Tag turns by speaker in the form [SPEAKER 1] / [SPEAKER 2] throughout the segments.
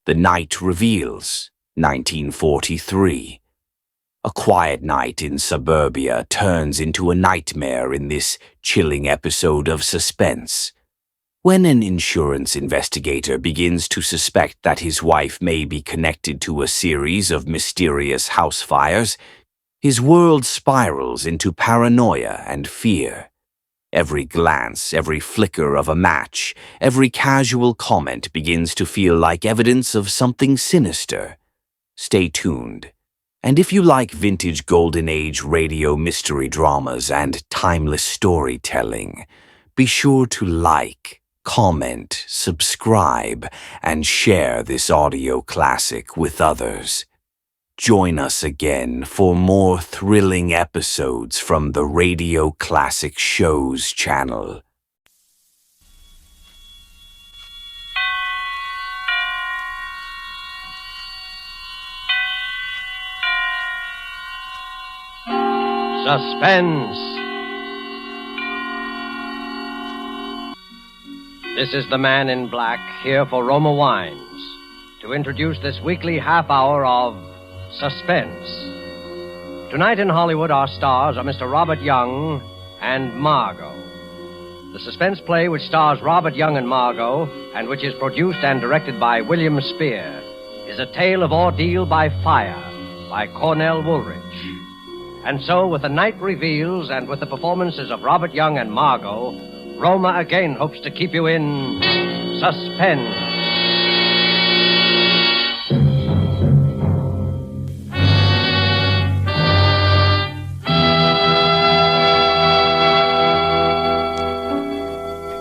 [SPEAKER 1] The Night Reveals, 1943. A quiet night in suburbia turns into a nightmare in this chilling episode of Suspense. When an insurance investigator begins to suspect that his wife may be connected to a series of mysterious house fires, his world spirals into paranoia and fear. Every glance, every flicker of a match, every casual comment begins to feel like evidence of something sinister. Stay tuned. And if you like vintage Golden Age radio mystery dramas and timeless storytelling, be sure to like, comment, subscribe, and share this audio classic with others. Join us again for more thrilling episodes from the Radio Classic Shows channel.
[SPEAKER 2] Suspense. This is the man in black here for Roma Wines to introduce this weekly half hour of Suspense. Tonight in Hollywood, our stars are Mr. Robert Young and Margot. The suspense play which stars Robert Young and Margot, and which is produced and directed by William Spear, is A Tale of Ordeal by Fire by Cornell Woolrich. And so, with The Night Reveals and with the performances of Robert Young and Margot, Roma again hopes to keep you in suspense.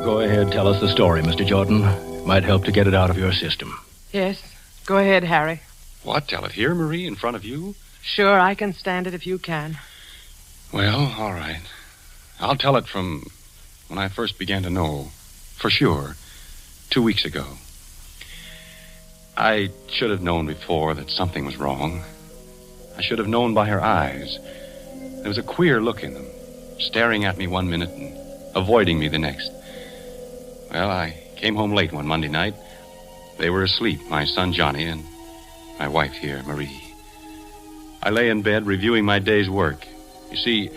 [SPEAKER 3] Go ahead, tell us the story, Mr. Jordan. Might help to get it out of your system.
[SPEAKER 4] Yes, go ahead, Harry.
[SPEAKER 5] What, tell it here, Marie, in front of you?
[SPEAKER 4] Sure, I can stand it if you can.
[SPEAKER 5] Well, all right. I'll tell it from when I first began to know, for sure, 2 weeks ago. I should have known before that something was wrong. I should have known by her eyes. There was a queer look in them, staring at me one minute and avoiding me the next. Well, I came home late one Monday night. They were asleep, my son Johnny and my wife here, Marie. I lay in bed reviewing my day's work. You see,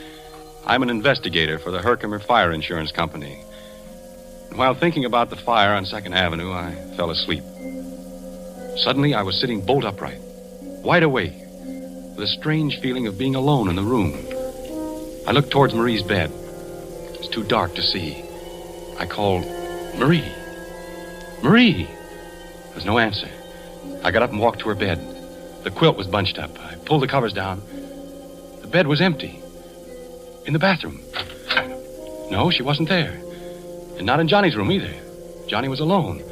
[SPEAKER 5] I'm an investigator for the Herkimer Fire Insurance Company. And while thinking about the fire on 2nd Avenue, I fell asleep. Suddenly, I was sitting bolt upright, wide awake, with a strange feeling of being alone in the room. I looked towards Marie's bed. It was too dark to see. I called, "Marie! Marie!" There was no answer. I got up and walked to her bed. The quilt was bunched up. I pulled the covers down. The bed was empty. In the bathroom. No, she wasn't there. And not in Johnny's room either. Johnny was alone.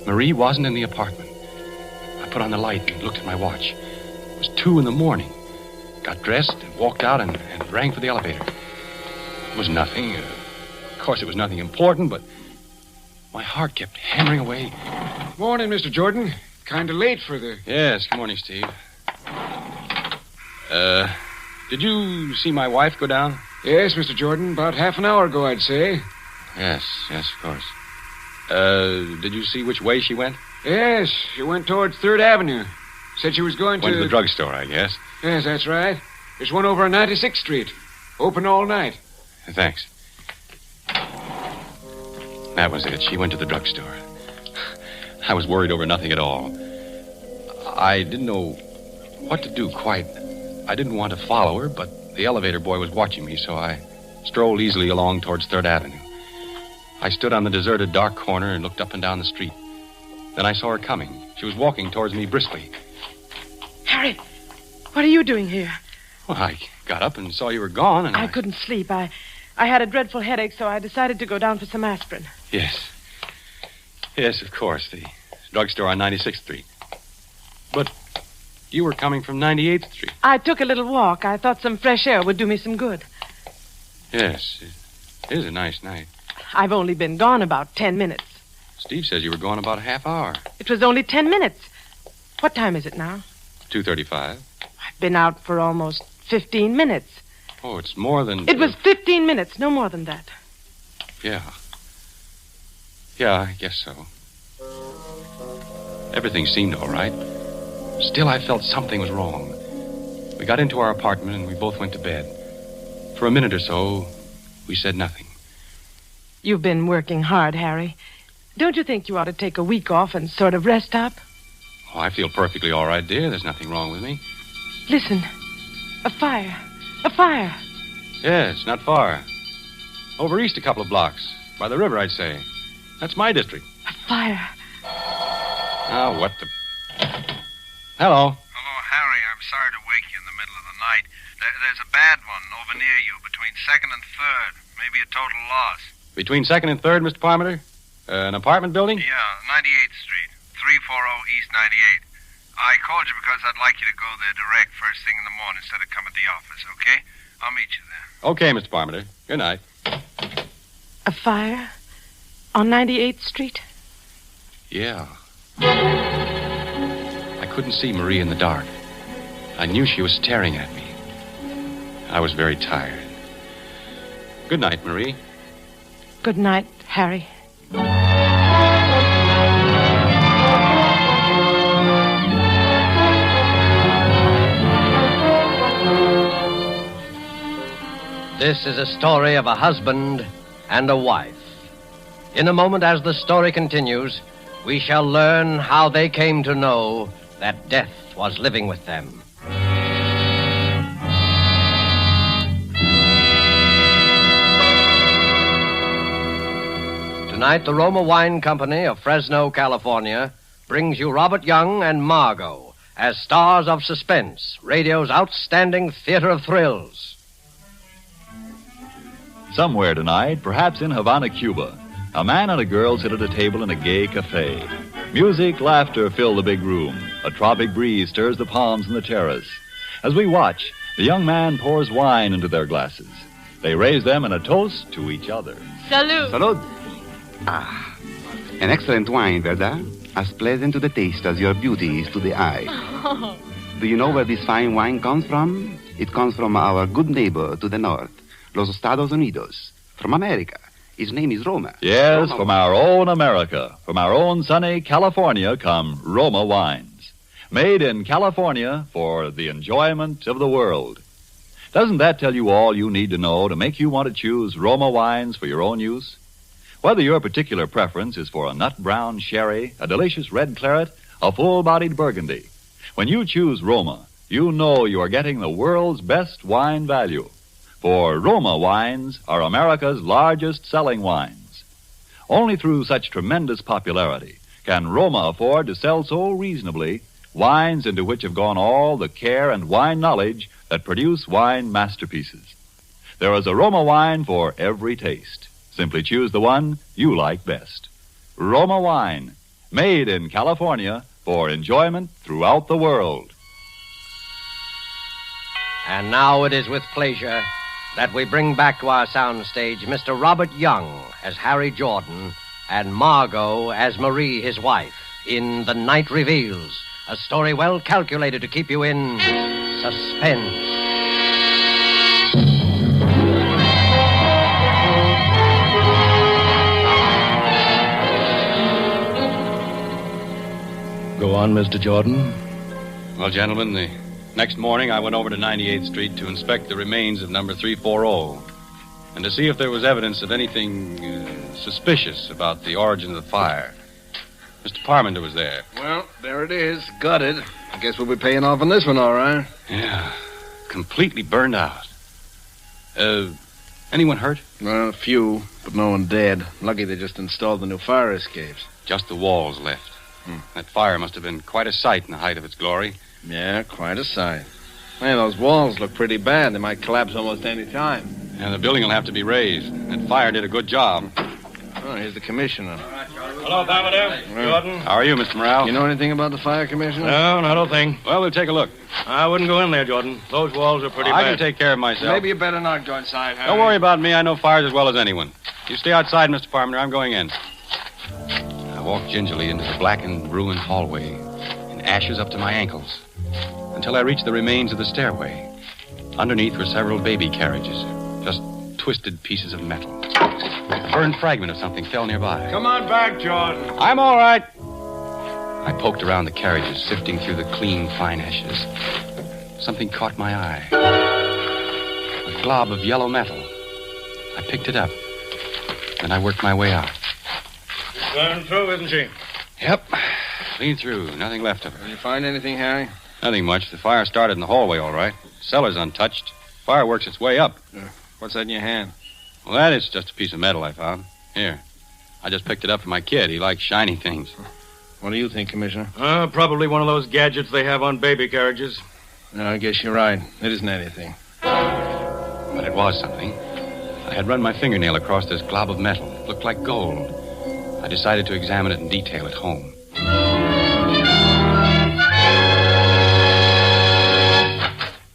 [SPEAKER 5] Marie wasn't in the apartment. I put on the light and looked at my watch. It was 2 a.m. Got dressed and walked out and rang for the elevator. It was nothing. Of course, it was nothing important, but my heart kept hammering away.
[SPEAKER 6] Morning, Mr. Jordan. Kind of late for the...
[SPEAKER 5] Yes, good morning, Steve. Did you see my wife go down?
[SPEAKER 6] Yes, Mr. Jordan. About half an hour ago, I'd say.
[SPEAKER 5] Yes, of course. Did you see which way she went?
[SPEAKER 6] Yes, she went towards 3rd Avenue. Said she was going
[SPEAKER 5] Went to the drugstore, I guess.
[SPEAKER 6] Yes, that's right. There's one over on 96th Street. Open all night.
[SPEAKER 5] Thanks. That was it. She went to the drugstore. I was worried over nothing at all. I didn't know what to do quite. I didn't want to follow her, but the elevator boy was watching me, so I strolled easily along towards 3rd Avenue. I stood on the deserted dark corner and looked up and down the street. Then I saw her coming. She was walking towards me briskly.
[SPEAKER 4] Harry, what are you doing here?
[SPEAKER 5] Well, I got up and saw you were gone, and
[SPEAKER 4] I couldn't sleep. I had a dreadful headache, so I decided to go down for some aspirin.
[SPEAKER 5] Yes. Yes, of course. The drugstore on 96th Street. But you were coming from 98th Street.
[SPEAKER 4] I took a little walk. I thought some fresh air would do me some good.
[SPEAKER 5] Yes, it is a nice night.
[SPEAKER 4] I've only been gone about 10 minutes.
[SPEAKER 5] Steve says you were gone about a half hour.
[SPEAKER 4] It was only 10 minutes. What time is it now?
[SPEAKER 5] 2:35.
[SPEAKER 4] I've been out for almost 15 minutes.
[SPEAKER 5] Oh, it's more than...
[SPEAKER 4] It was 15 minutes, no more than that.
[SPEAKER 5] Yeah. Yeah, I guess so. Everything seemed all right. Still, I felt something was wrong. We got into our apartment and we both went to bed. For a minute or so, we said nothing.
[SPEAKER 4] You've been working hard, Harry. Don't you think you ought to take a week off and sort of rest up?
[SPEAKER 5] Oh, I feel perfectly all right, dear. There's nothing wrong with me.
[SPEAKER 4] Listen. A fire. A fire.
[SPEAKER 5] Yes, not far. Over east a couple of blocks. By the river, I'd say. That's my district.
[SPEAKER 4] A fire.
[SPEAKER 5] Ah, what the... Hello.
[SPEAKER 7] Hello, Harry. I'm sorry to wake you in the middle of the night. There's a bad one over near you between 2nd and 3rd. Maybe a total loss.
[SPEAKER 5] Between 2nd and 3rd, Mr. Parmenter? An apartment building?
[SPEAKER 7] Yeah, 98th Street. 340 East 98. I called you because I'd like you to go there direct first thing in the morning instead of coming to the office, okay? I'll meet you there.
[SPEAKER 5] Okay, Mr. Parmenter. Good night.
[SPEAKER 4] A fire? On 98th Street?
[SPEAKER 5] Yeah. I couldn't see Marie in the dark. I knew she was staring at me. I was very tired. Good night, Marie.
[SPEAKER 4] Good night, Harry.
[SPEAKER 2] This is a story of a husband and a wife. In a moment, as the story continues, we shall learn how they came to know that death was living with them. Tonight, the Roma Wine Company of Fresno, California, brings you Robert Young and Margot as stars of Suspense, radio's outstanding theater of thrills.
[SPEAKER 8] Somewhere tonight, perhaps in Havana, Cuba, a man and a girl sit at a table in a gay cafe. Music, laughter fill the big room. A tropic breeze stirs the palms on the terrace. As we watch, the young man pours wine into their glasses. They raise them in a toast to each other.
[SPEAKER 4] Salud.
[SPEAKER 9] Salud. Ah, an excellent wine, verdad? As pleasant to the taste as your beauty is to the eye. Do you know where this fine wine comes from? It comes from our good neighbor to the north, Los Estados Unidos, from America. His name is Roma.
[SPEAKER 8] Yes,
[SPEAKER 9] Roma.
[SPEAKER 8] from our own America, from our own sunny California come Roma wines. Made in California for the enjoyment of the world. Doesn't that tell you all you need to know to make you want to choose Roma wines for your own use? Whether your particular preference is for a nut brown sherry, a delicious red claret, a full-bodied burgundy, when you choose Roma, you know you are getting the world's best wine value. For Roma wines are America's largest selling wines. Only through such tremendous popularity can Roma afford to sell so reasonably wines into which have gone all the care and wine knowledge that produce wine masterpieces. There is a Roma wine for every taste. Simply choose the one you like best. Roma wine, made in California for enjoyment throughout the world.
[SPEAKER 2] And now it is with pleasure that we bring back to our soundstage Mr. Robert Young as Harry Jordan and Margot as Marie, his wife, in The Night Reveals, a story well calculated to keep you in suspense.
[SPEAKER 3] Go on, Mr. Jordan.
[SPEAKER 5] Well, gentlemen, the next morning I went over to 98th Street to inspect the remains of number 340 and to see if there was evidence of anything suspicious about the origin of the fire. Mr. Parmenter was there.
[SPEAKER 6] Well, there it is. Gutted. I guess we'll be paying off on this one, all right.
[SPEAKER 5] Yeah, completely burned out. Anyone hurt?
[SPEAKER 6] Well, a few, but no one dead. Lucky they just installed the new fire escapes.
[SPEAKER 5] Just the walls left. That fire must have been quite a sight in the height of its glory.
[SPEAKER 6] Yeah, quite a sight. Hey, those walls look pretty bad. They might collapse almost any time.
[SPEAKER 5] And the building will have to be raised. That fire did a good job.
[SPEAKER 6] Oh, here's the commissioner.
[SPEAKER 3] Hello, Parmenter. Jordan.
[SPEAKER 5] How are you, Mr. Morale?
[SPEAKER 6] You know anything about the fire, Commissioner?
[SPEAKER 3] No, not a thing.
[SPEAKER 5] Well, we'll take a look.
[SPEAKER 3] I wouldn't go in there, Jordan. Those walls are pretty
[SPEAKER 5] I
[SPEAKER 3] bad.
[SPEAKER 5] can take care of myself.
[SPEAKER 6] Maybe you better not go inside, Harry.
[SPEAKER 5] Don't worry about me. I know fires as well as anyone. You stay outside, Mr. Parmenter. I'm going in. I walked gingerly into the blackened, ruined hallway, in ashes up to my ankles, until I reached the remains of the stairway. Underneath were several baby carriages, just twisted pieces of metal. A burned fragment of something fell nearby.
[SPEAKER 6] Come on back, Jordan.
[SPEAKER 5] I'm all right. I poked around the carriages, sifting through the clean, fine ashes. Something caught my eye. A glob of yellow metal. I picked it up. Then I worked my way out.
[SPEAKER 6] Going through, isn't she?
[SPEAKER 5] Yep. Clean through. Nothing left of her.
[SPEAKER 6] Did you find anything, Harry?
[SPEAKER 5] Nothing much. The fire started in the hallway, all right. Cellar's untouched. Fire works its way up.
[SPEAKER 6] What's that in your hand?
[SPEAKER 5] Well, that is just a piece of metal I found. Here. I just picked it up for my kid. He likes shiny things.
[SPEAKER 6] What do you think, Commissioner?
[SPEAKER 3] Probably one of those gadgets they have on baby carriages.
[SPEAKER 6] No, I guess you're right. It isn't anything.
[SPEAKER 5] But it was something. I had run my fingernail across this glob of metal. It looked like gold. I decided to examine it in detail at home.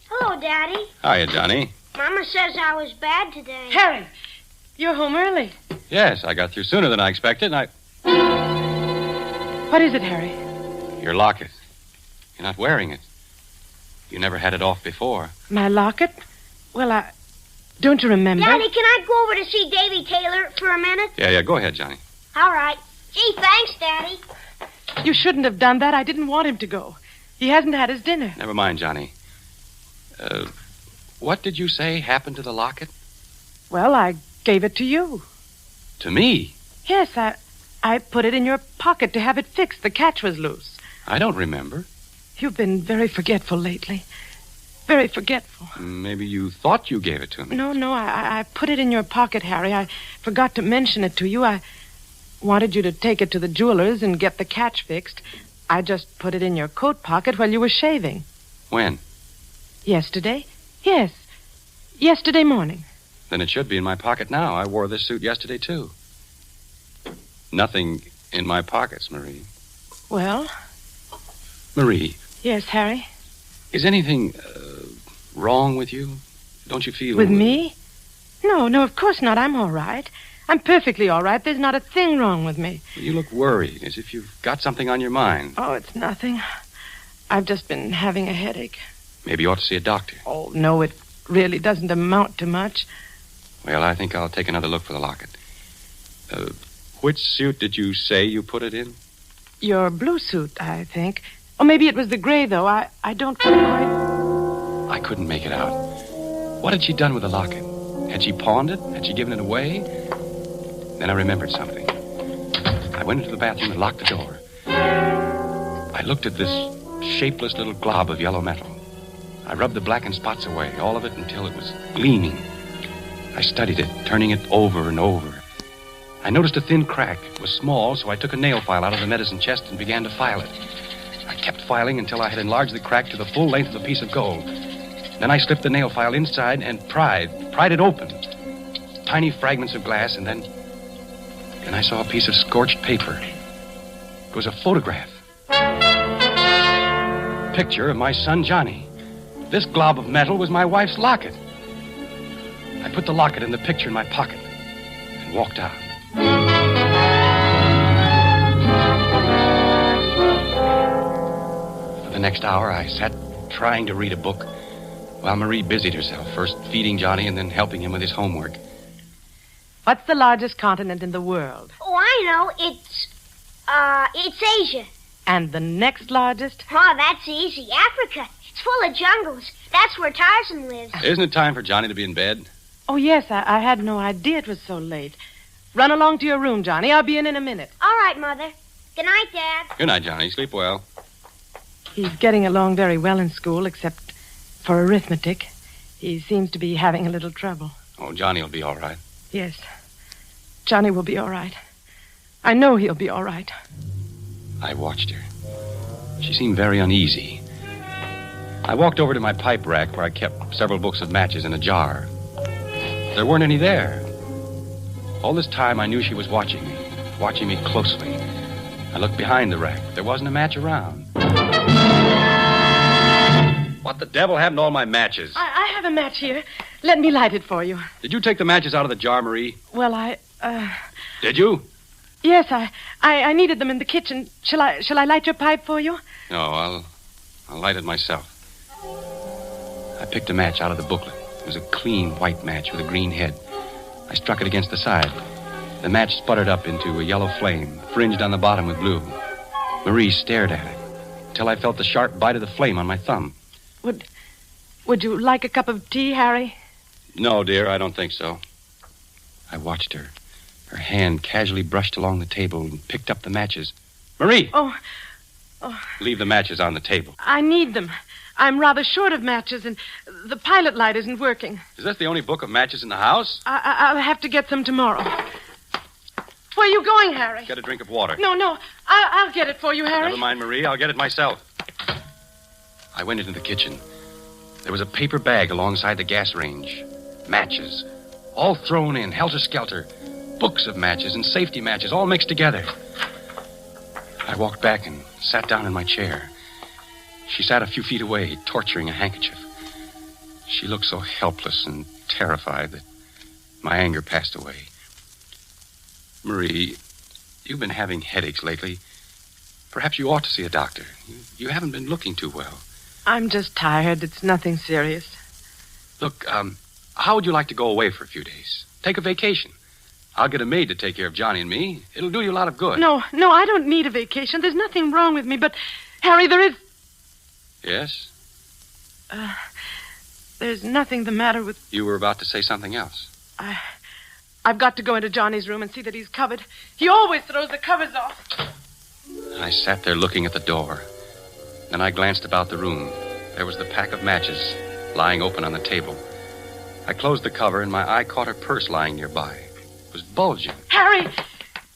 [SPEAKER 10] Hello, Daddy.
[SPEAKER 5] Hiya, Johnny.
[SPEAKER 10] Mama says I was bad today.
[SPEAKER 4] Harry, you're home early.
[SPEAKER 5] Yes, I got through sooner than I expected, and
[SPEAKER 4] What is it, Harry?
[SPEAKER 5] Your locket. You're not wearing it. You never had it off before.
[SPEAKER 4] My locket? Well, don't you remember?
[SPEAKER 10] Daddy, can I go over to see Davy Taylor for a minute?
[SPEAKER 5] Yeah, go ahead, Johnny.
[SPEAKER 10] All right. Gee, thanks, Daddy.
[SPEAKER 4] You shouldn't have done that. I didn't want him to go. He hasn't had his dinner.
[SPEAKER 5] Never mind, Johnny. What did you say happened to the locket?
[SPEAKER 4] Well, I gave it to you.
[SPEAKER 5] To me?
[SPEAKER 4] Yes, I put it in your pocket to have it fixed. The catch was loose.
[SPEAKER 5] I don't remember.
[SPEAKER 4] You've been very forgetful lately. Very forgetful.
[SPEAKER 5] Maybe you thought you gave it to me.
[SPEAKER 4] No, I put it in your pocket, Harry. I forgot to mention it to you. I wanted you to take it to the jeweler's and get the catch fixed. I just put it in your coat pocket while you were shaving.
[SPEAKER 5] When?
[SPEAKER 4] Yesterday? Yes. Yesterday morning.
[SPEAKER 5] Then it should be in my pocket now. I wore this suit yesterday, too. Nothing in my pockets, Marie.
[SPEAKER 4] Well?
[SPEAKER 5] Marie.
[SPEAKER 4] Yes, Harry?
[SPEAKER 5] Is anything wrong with you? Don't you feel...
[SPEAKER 4] With me? No, of course not. I'm all right. I'm perfectly all right. There's not a thing wrong with me.
[SPEAKER 5] You look worried, as if you've got something on your mind.
[SPEAKER 4] Oh, it's nothing. I've just been having a headache.
[SPEAKER 5] Maybe you ought to see a doctor.
[SPEAKER 4] Oh, no, it really doesn't amount to much.
[SPEAKER 5] Well, I think I'll take another look for the locket. Which suit did you say you put it in?
[SPEAKER 4] Your blue suit, I think. Or maybe it was the gray, though. I don't quite...
[SPEAKER 5] I couldn't make it out. What had she done with the locket? Had she pawned it? Had she given it away? Then I remembered something. I went into the bathroom and locked the door. I looked at this shapeless little glob of yellow metal. I rubbed the blackened spots away, all of it until it was gleaming. I studied it, turning it over and over. I noticed a thin crack. It was small, so I took a nail file out of the medicine chest and began to file it. I kept filing until I had enlarged the crack to the full length of the piece of gold. Then I slipped the nail file inside and pried it open. Tiny fragments of glass, and then I saw a piece of scorched paper. It was a photograph. Picture of my son, Johnny. This glob of metal was my wife's locket. I put the locket and the picture in my pocket and walked out. For the next hour, I sat trying to read a book while Marie busied herself, first feeding Johnny and then helping him with his homework.
[SPEAKER 4] What's the largest continent in the world?
[SPEAKER 10] Oh, I know. It's Asia.
[SPEAKER 4] And the next largest?
[SPEAKER 10] Oh, that's easy. Africa. It's full of jungles. That's where Tarzan lives.
[SPEAKER 5] Isn't it time for Johnny to be in bed?
[SPEAKER 4] Oh, yes, I had no idea it was so late. Run along to your room, Johnny. I'll be in a minute.
[SPEAKER 10] All right, Mother. Good night, Dad.
[SPEAKER 5] Good night, Johnny. Sleep well.
[SPEAKER 4] He's getting along very well in school, except for arithmetic. He seems to be having a little trouble.
[SPEAKER 5] Oh, Johnny will be all right.
[SPEAKER 4] Yes. Johnny will be all right. I know he'll be all right.
[SPEAKER 5] I watched her. She seemed very uneasy. I walked over to my pipe rack where I kept several books of matches in a jar. There weren't any there. All this time, I knew she was watching me closely. I looked behind the rack. There wasn't a match around. What the devil happened to all my matches?
[SPEAKER 4] I have a match here. Let me light it for you.
[SPEAKER 5] Did you take the matches out of the jar, Marie?
[SPEAKER 4] Well,
[SPEAKER 5] Did you?
[SPEAKER 4] Yes, I needed them in the kitchen. Shall I light your pipe for you?
[SPEAKER 5] No, I'll light it myself. I picked a match out of the booklet. It was a clean white match with a green head. I struck it against the side. The match sputtered up into a yellow flame, fringed on the bottom with blue. Marie stared at it until I felt the sharp bite of the flame on my thumb.
[SPEAKER 4] Would you like a cup of tea, Harry?
[SPEAKER 5] No, dear, I don't think so. I watched her. Her hand casually brushed along the table and picked up the matches. Marie!
[SPEAKER 4] Oh.
[SPEAKER 5] Leave the matches on the table.
[SPEAKER 4] I need them. I'm rather short of matches, and the pilot light isn't working.
[SPEAKER 5] Is this the only book of matches in the house?
[SPEAKER 4] I'll have to get some tomorrow. Where are you going, Harry?
[SPEAKER 5] Get a drink of water.
[SPEAKER 4] No. I'll get it for you, Harry.
[SPEAKER 5] Never mind, Marie. I'll get it myself. I went into the kitchen. There was a paper bag alongside the gas range. Matches. All thrown in, helter-skelter. Books of matches and safety matches, all mixed together. I walked back and sat down in my chair. She sat a few feet away, torturing a handkerchief. She looked so helpless and terrified that my anger passed away. Marie, you've been having headaches lately. Perhaps you ought to see a doctor. You haven't been looking too well.
[SPEAKER 4] I'm just tired. It's nothing serious.
[SPEAKER 5] Look, how would you like to go away for a few days? Take a vacation. I'll get a maid to take care of Johnny and me. It'll do you a lot of good.
[SPEAKER 4] No, I don't need a vacation. There's nothing wrong with me, but, Harry, there is...
[SPEAKER 5] Yes?
[SPEAKER 4] There's nothing the matter with...
[SPEAKER 5] You were about to say something else.
[SPEAKER 4] I've got to go into Johnny's room and see that he's covered. He always throws the covers off.
[SPEAKER 5] I sat there looking at the door. Then I glanced about the room. There was the pack of matches lying open on the table. I closed the cover, and my eye caught her purse lying nearby. It was bulging.
[SPEAKER 4] Harry!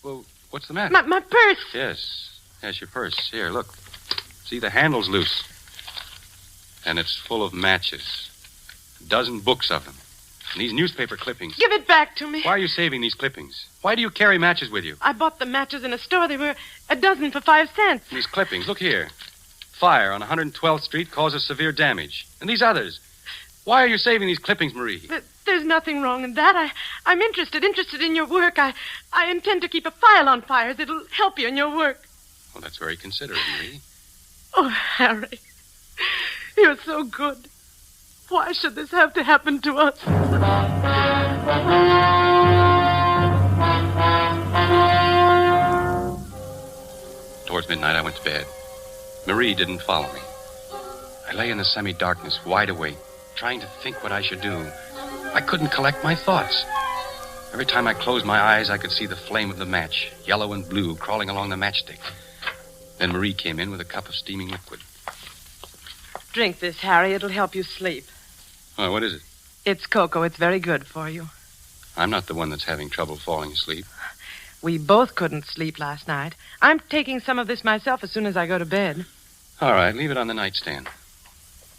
[SPEAKER 5] Well, what's the matter?
[SPEAKER 4] My purse!
[SPEAKER 5] Yes, your purse. Here, look. See, the handle's loose. And it's full of matches. A dozen books of them. And these newspaper clippings.
[SPEAKER 4] Give it back to me.
[SPEAKER 5] Why are you saving these clippings? Why do you carry matches with you?
[SPEAKER 4] I bought the matches in a store. They were a dozen for 5 cents.
[SPEAKER 5] These clippings, look here. Fire on 112th Street causes severe damage. And these others. Why are you saving these clippings, Marie?
[SPEAKER 4] But there's nothing wrong in that. I'm interested in your work. I intend to keep a file on fires. It'll help you in your work.
[SPEAKER 5] Well, that's very considerate, Marie.
[SPEAKER 4] Oh, Harry. You're so good. Why should this have to happen to us?
[SPEAKER 5] Towards midnight, I went to bed. Marie didn't follow me. I lay in the semi-darkness, wide awake, trying to think what I should do. I couldn't collect my thoughts. Every time I closed my eyes, I could see the flame of the match, yellow and blue, crawling along the matchstick. Then Marie came in with a cup of steaming liquid.
[SPEAKER 4] Drink this, Harry. It'll help you sleep.
[SPEAKER 5] Oh, what is it?
[SPEAKER 4] It's cocoa. It's very good for you.
[SPEAKER 5] I'm not the one that's having trouble falling asleep.
[SPEAKER 4] We both couldn't sleep last night. I'm taking some of this myself as soon as I go to bed.
[SPEAKER 5] All right, leave it on the nightstand.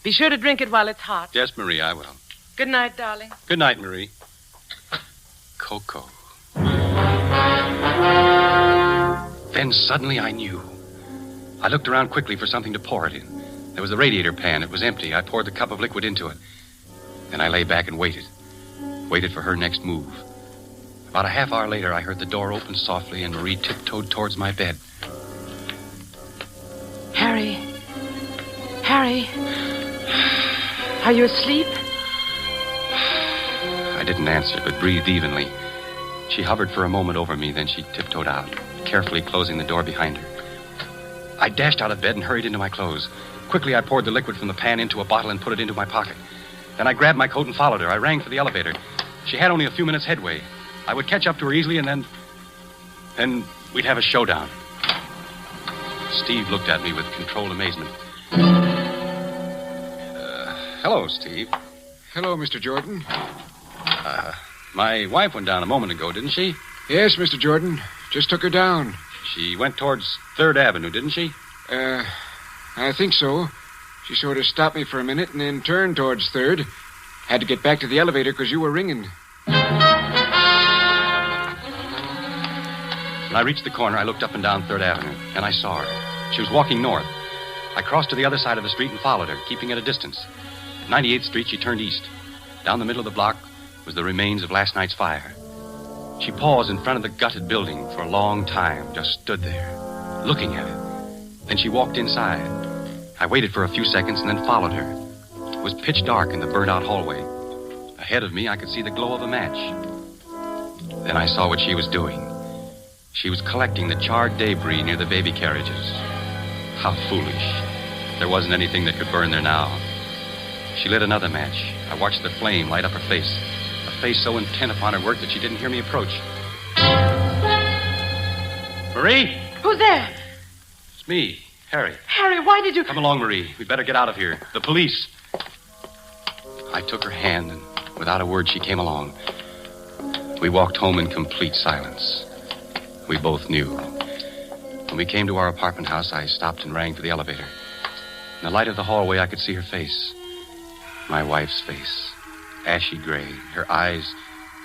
[SPEAKER 4] Be sure to drink it while it's hot.
[SPEAKER 5] Yes, Marie, I will.
[SPEAKER 4] Good night, darling.
[SPEAKER 5] Good night, Marie. Cocoa. Then suddenly I knew. I looked around quickly for something to pour it in. There was the radiator pan. It was empty. I poured the cup of liquid into it. Then I lay back and waited. Waited for her next move. About a half hour later, I heard the door open softly and Marie tiptoed towards my bed.
[SPEAKER 4] Harry. Harry. Are you asleep?
[SPEAKER 5] I didn't answer, but breathed evenly. She hovered for a moment over me, then she tiptoed out, carefully closing the door behind her. I dashed out of bed and hurried into my clothes. Quickly, I poured the liquid from the pan into a bottle and put it into my pocket. Then I grabbed my coat and followed her. I rang for the elevator. She had only a few minutes headway. I would catch up to her easily, and then we'd have a showdown. Steve looked at me with controlled amazement. Hello, Steve.
[SPEAKER 11] Hello, Mr. Jordan.
[SPEAKER 5] My wife went down a moment ago, didn't she?
[SPEAKER 11] Yes, Mr. Jordan. Just took her down.
[SPEAKER 5] She went towards 3rd Avenue, didn't she?
[SPEAKER 11] I think so. She sort of stopped me for a minute and then turned towards 3rd. Had to get back to the elevator because you were ringing.
[SPEAKER 5] When I reached the corner, I looked up and down 3rd Avenue, and I saw her. She was walking north. I crossed to the other side of the street and followed her, keeping at a distance. At 98th Street, she turned east. Down the middle of the block was the remains of last night's fire. She paused in front of the gutted building for a long time, just stood there, looking at it. Then she walked inside. I waited for a few seconds and then followed her. It was pitch dark in the burnt-out hallway. Ahead of me, I could see the glow of a match. Then I saw what she was doing. She was collecting the charred debris near the baby carriages. How foolish. There wasn't anything that could burn there now. She lit another match. I watched the flame light up her face. A face so intent upon her work that she didn't hear me approach. Marie?
[SPEAKER 4] Who's there?
[SPEAKER 5] It's me, Harry.
[SPEAKER 4] Harry, why did you...
[SPEAKER 5] Come along, Marie. We'd better get out of here. The police. I took her hand, and without a word, she came along. We walked home in complete silence. We both knew. When we came to our apartment house, I stopped and rang for the elevator. In the light of the hallway, I could see her face. My wife's face. Ashy gray. Her eyes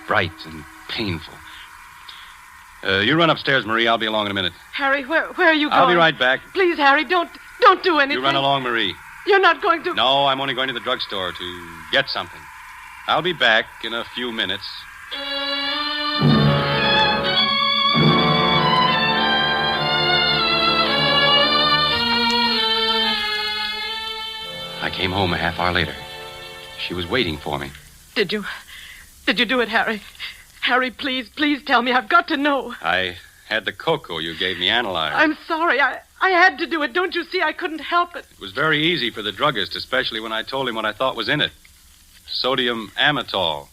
[SPEAKER 5] bright and painful. You run upstairs, Marie. I'll be along in a minute.
[SPEAKER 4] Harry, where are you going?
[SPEAKER 5] I'll be right back.
[SPEAKER 4] Please, Harry, don't do anything.
[SPEAKER 5] You run along, Marie.
[SPEAKER 4] You're not going to...
[SPEAKER 5] No, I'm only going to the drugstore to get something. I'll be back in a few minutes. I came home a half hour later. She was waiting for me.
[SPEAKER 4] Did you do it, Harry? Harry, please tell me. I've got to know.
[SPEAKER 5] I had the cocoa you gave me analyzed.
[SPEAKER 4] I'm sorry. I had to do it. Don't you see? I couldn't help it.
[SPEAKER 5] It was very easy for the druggist, especially when I told him what I thought was in it. Sodium amytal.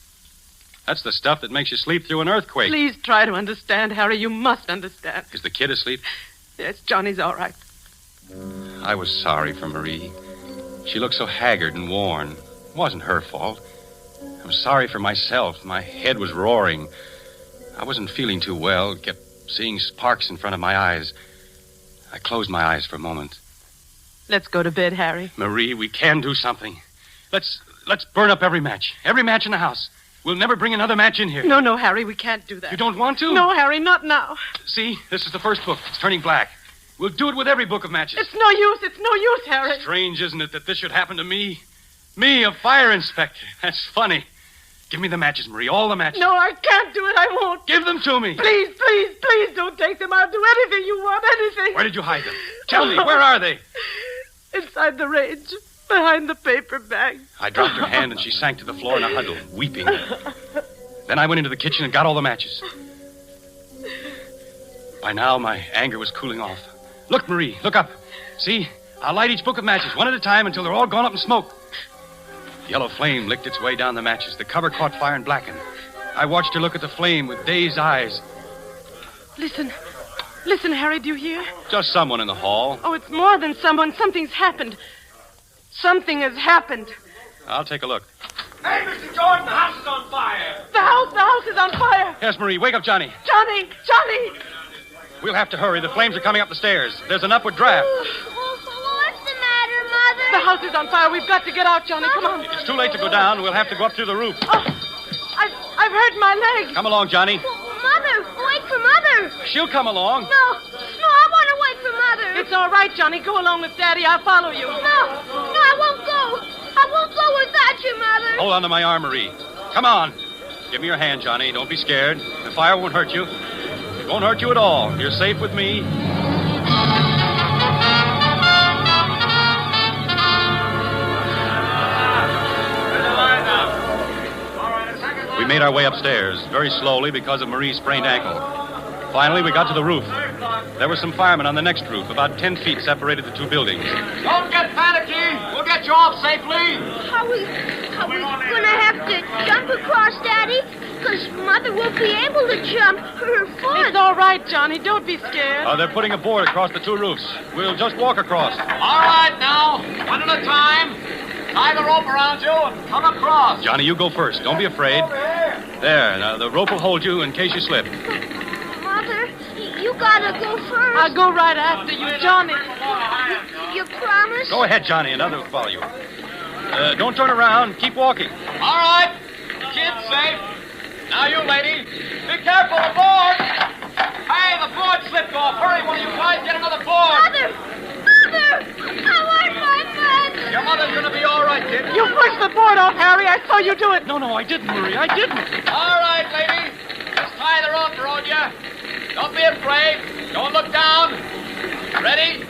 [SPEAKER 5] That's the stuff that makes you sleep through an earthquake.
[SPEAKER 4] Please try to understand, Harry. You must understand.
[SPEAKER 5] Is the kid asleep?
[SPEAKER 4] Yes, Johnny's all right.
[SPEAKER 5] I was sorry for Marie. She looked so haggard and worn. It wasn't her fault. I was sorry for myself. My head was roaring. I wasn't feeling too well. Kept seeing sparks in front of my eyes. I closed my eyes for a moment.
[SPEAKER 4] Let's go to bed, Harry.
[SPEAKER 5] Marie, we can do something. Let's burn up every match. Every match in the house. We'll never bring another match in here.
[SPEAKER 4] No, Harry, we can't do that.
[SPEAKER 5] You don't want to?
[SPEAKER 4] No, Harry, not now.
[SPEAKER 5] See, this is the first book. It's turning black. We'll do it with every book of matches.
[SPEAKER 4] It's no use, Harry.
[SPEAKER 5] Strange, isn't it, that this should happen to me? Me, a fire inspector. That's funny. Give me the matches, Marie, all the matches.
[SPEAKER 4] No, I can't do it. I won't.
[SPEAKER 5] Give them to me.
[SPEAKER 4] Please don't take them. I'll do anything you want, anything.
[SPEAKER 5] Where did you hide them? Tell me, where are they?
[SPEAKER 4] Inside the range, behind the paper bag.
[SPEAKER 5] I dropped her hand and she sank to the floor in a huddle, weeping. Then I went into the kitchen and got all the matches. By now, my anger was cooling off. Look, Marie, look up. See? I'll light each book of matches one at a time until they're all gone up in smoke. The yellow flame licked its way down the matches. The cover caught fire and blackened. I watched her look at the flame with dazed eyes.
[SPEAKER 4] Listen, Harry, do you hear?
[SPEAKER 5] Just someone in the hall.
[SPEAKER 4] Oh, it's more than someone. Something's happened. Something has happened.
[SPEAKER 5] I'll take a look.
[SPEAKER 12] Hey, Mr. Jordan, the house is on fire.
[SPEAKER 4] The house is on fire.
[SPEAKER 5] Yes, Marie, wake up Johnny.
[SPEAKER 4] Johnny!
[SPEAKER 5] We'll have to hurry. The flames are coming up the stairs. There's an upward draft.
[SPEAKER 10] What's the matter, Mother?
[SPEAKER 4] The house is on fire. We've got to get out, Johnny. Come on.
[SPEAKER 5] It's too late to go down. We'll have to go up through the roof.
[SPEAKER 4] Oh, I've hurt my leg.
[SPEAKER 5] Come along, Johnny.
[SPEAKER 10] Mother, wait for Mother.
[SPEAKER 5] She'll come along.
[SPEAKER 10] No, I want to wait for Mother.
[SPEAKER 4] It's all right, Johnny. Go along with Daddy. I'll follow you.
[SPEAKER 10] No, I won't go. I won't go without you, Mother.
[SPEAKER 5] Hold on to my arm, Marie. Come on. Give me your hand, Johnny. Don't be scared. The fire won't hurt you. It won't hurt you at all. You're safe with me. We made our way upstairs, very slowly because of Marie's sprained ankle. Finally, we got to the roof. There were some firemen on the next roof. About 10 feet separated the two buildings.
[SPEAKER 12] Don't get panicky. We'll get you off safely.
[SPEAKER 10] Are we going to have to jump across, Daddy? Because Mother won't be able to jump. Her foot.
[SPEAKER 4] It's all right, Johnny. Don't be scared.
[SPEAKER 5] They're putting a board across the two roofs. We'll just walk across.
[SPEAKER 12] All right, now. One at a time. Tie the rope around you and come across.
[SPEAKER 5] Johnny, you go first. Don't be afraid. There, now the rope will hold you in case you slip.
[SPEAKER 10] Mother, you gotta go first.
[SPEAKER 4] I'll go right after you, Johnny.
[SPEAKER 10] You promise?
[SPEAKER 5] Go ahead, Johnny, and others will follow you. Don't turn around. Keep walking.
[SPEAKER 12] All right. Kid's safe. Now you, lady. Be careful, the board. Hey, the board slipped off. Hurry, one of you guys. Get another board.
[SPEAKER 10] Mother! I want my mother.
[SPEAKER 12] Your mother's going to be all right, kid.
[SPEAKER 4] You pushed the board off, Harry. I saw you do it.
[SPEAKER 5] No, I didn't, Marie. I didn't.
[SPEAKER 12] All right, lady. Just tie the rope around you. Don't be afraid. Don't look down. Ready?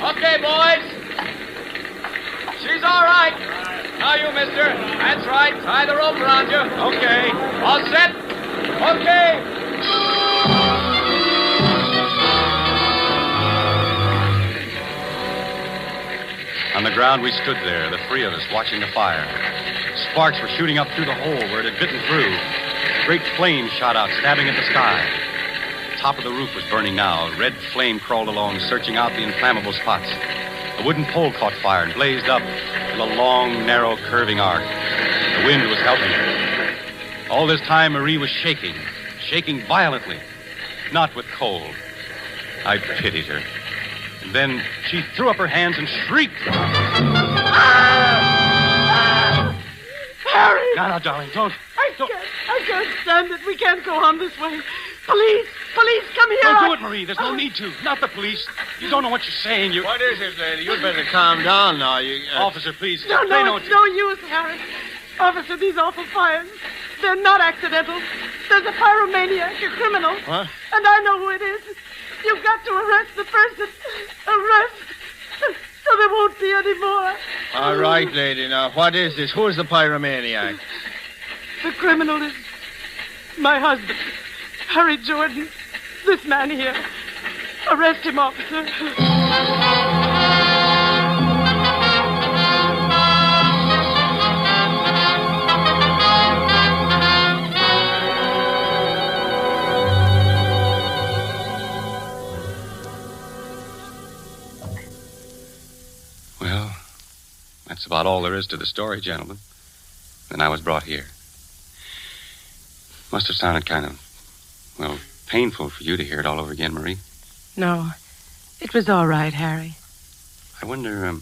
[SPEAKER 12] Okay, boys. She's all right. Now you, mister. That's right. Tie the rope around you.
[SPEAKER 5] Okay.
[SPEAKER 12] All set? Okay.
[SPEAKER 5] On the ground, we stood there, the three of us, watching the fire. Sparks were shooting up through the hole where it had bitten through. Great flames shot out, stabbing at the sky. The top of the roof was burning now. A red flame crawled along, searching out the inflammable spots. A wooden pole caught fire and blazed up in a long, narrow, curving arc. The wind was helping her. All this time, Marie was shaking violently, not with cold. I pitied her. And then she threw up her hands and shrieked.
[SPEAKER 4] Harry!
[SPEAKER 5] No, darling, don't.
[SPEAKER 4] I can't stand it. We can't go on this way. Police, come here.
[SPEAKER 5] Don't do it, Marie. There's no need to. Not the police. You don't know what you're saying.
[SPEAKER 6] What is it, lady? You'd better calm down now.
[SPEAKER 5] Officer, please.
[SPEAKER 4] No, it's no use, Harry. Officer, these awful fires, they're not accidental. There's a pyromaniac, a criminal.
[SPEAKER 6] What?
[SPEAKER 4] And I know who it is. You've got to arrest the person. Arrest. So there won't be any more.
[SPEAKER 6] All right, lady. Now, what is this? Who's the pyromaniac?
[SPEAKER 4] The criminal is my husband, Harry Jordan. This man here. Arrest him, officer.
[SPEAKER 5] Well, that's about all there is to the story, gentlemen. Then I was brought here. Must have sounded kind of, painful for you to hear it all over again, Marie.
[SPEAKER 4] No, it was all right, Harry.
[SPEAKER 5] I wonder,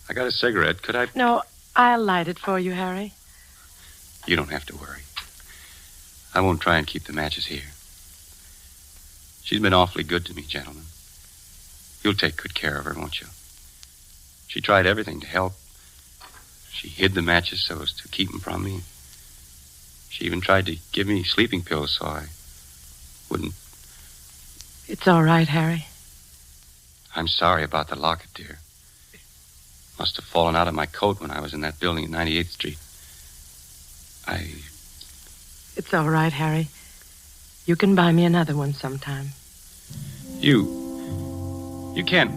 [SPEAKER 5] I got a cigarette. Could I?
[SPEAKER 4] No, I'll light it for you, Harry.
[SPEAKER 5] You don't have to worry. I won't try and keep the matches here. She's been awfully good to me, gentlemen. You'll take good care of her, won't you? She tried everything to help. She hid the matches so as to keep them from me. She even tried to give me sleeping pills so I wouldn't.
[SPEAKER 4] It's all right, Harry.
[SPEAKER 5] I'm sorry about the locket, dear. Must have fallen out of my coat when I was in that building at 98th Street.
[SPEAKER 4] It's all right, Harry. You can buy me another one sometime.
[SPEAKER 5] You can't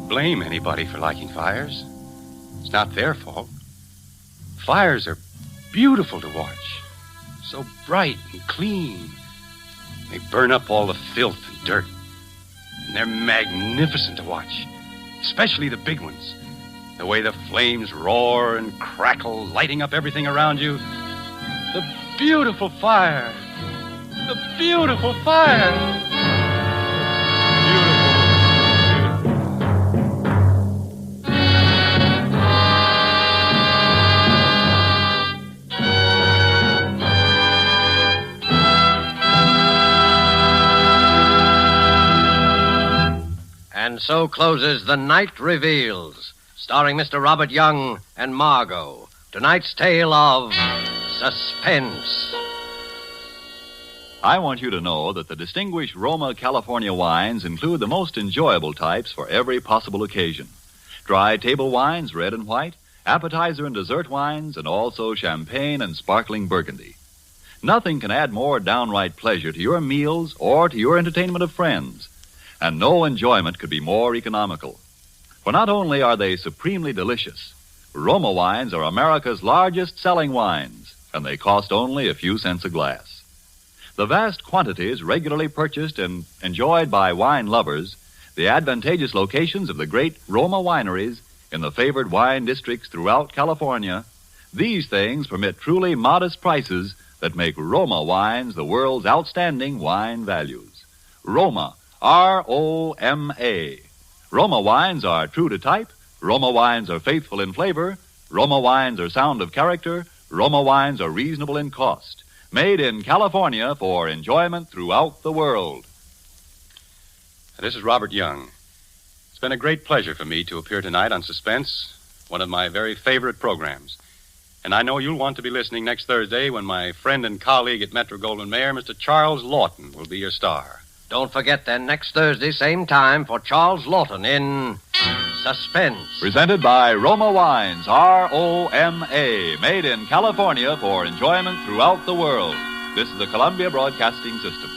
[SPEAKER 5] blame anybody for liking fires. It's not their fault. Fires are beautiful to watch. So bright and clean. They burn up all the filth and dirt. And they're magnificent to watch. Especially the big ones. The way the flames roar and crackle, lighting up everything around you. The beautiful fire. The beautiful fire.
[SPEAKER 2] And so closes The Night Reveals, starring Mr. Robert Young and Margot. Tonight's tale of Suspense.
[SPEAKER 8] I want you to know that the distinguished Roma California wines include the most enjoyable types for every possible occasion. Dry table wines, red and white, appetizer and dessert wines, and also champagne and sparkling burgundy. Nothing can add more downright pleasure to your meals or to your entertainment of friends. And no enjoyment could be more economical. For not only are they supremely delicious, Roma wines are America's largest selling wines, and they cost only a few cents a glass. The vast quantities regularly purchased and enjoyed by wine lovers, the advantageous locations of the great Roma wineries in the favored wine districts throughout California, these things permit truly modest prices that make Roma wines the world's outstanding wine values. Roma, R-O-M-A. Roma wines are true to type. Roma wines are faithful in flavor. Roma wines are sound of character. Roma wines are reasonable in cost. Made in California for enjoyment throughout the world.
[SPEAKER 5] This is Robert Young. It's been a great pleasure for me to appear tonight on Suspense, one of my very favorite programs. And I know you'll want to be listening next Thursday when my friend and colleague at Metro-Goldwyn-Mayer, Mr. Charles Lawton, will be your star.
[SPEAKER 2] Don't forget then, next Thursday, same time, for Charles Lawton in Suspense.
[SPEAKER 8] Presented by Roma Wines, R-O-M-A. Made in California for enjoyment throughout the world. This is the Columbia Broadcasting System.